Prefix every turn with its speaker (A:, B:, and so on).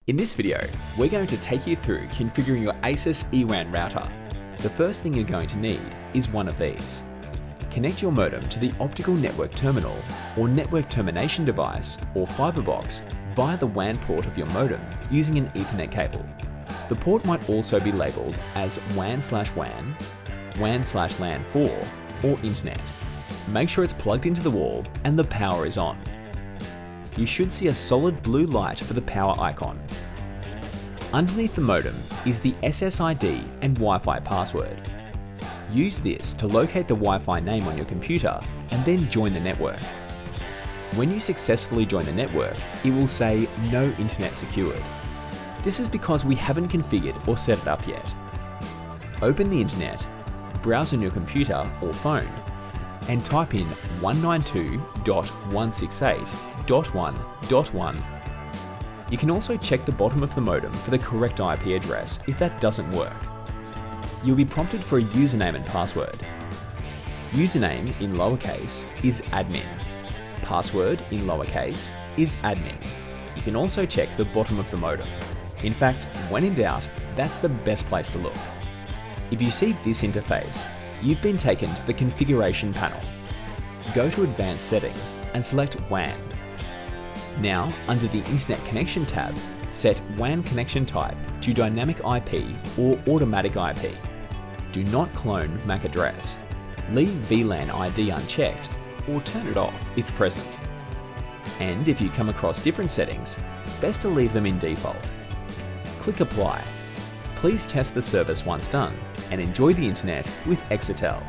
A: In this video, we're going to take you through configuring your Asus eWAN router. The first thing you're going to need is one of these. Connect your modem to the optical network terminal or network termination device or Fibre box via the WAN port of your modem using an Ethernet cable. The port might also be labelled as WAN/WAN, WAN/LAN 4, or Internet. Make sure it's plugged into the wall and the power is on. You should see a solid blue light for the power icon. Underneath the modem is the SSID and Wi-Fi password. Use this to locate the Wi-Fi name on your computer and then join the network. When you successfully join the network, it will say "No Internet Secured." This is because we haven't configured or set it up yet. Open the internet, browse on your computer or phone, and type in 192.168.1.1. You can also check the bottom of the modem for the correct IP address if that doesn't work. You'll be prompted for a username and password. Username in lowercase is admin. Password in lowercase is admin. You can also check the bottom of the modem. In fact, when in doubt, that's the best place to look. If you see this interface, you've been taken to the configuration panel. Go to Advanced Settings and select WAN. Now, under the Internet Connection tab, set WAN connection type to Dynamic IP or Automatic IP. Do not clone MAC address. Leave VLAN ID unchecked or turn it off if present. And if you come across different settings, best to leave them in default. Click Apply. Please test the service once done and enjoy the internet with Exetel.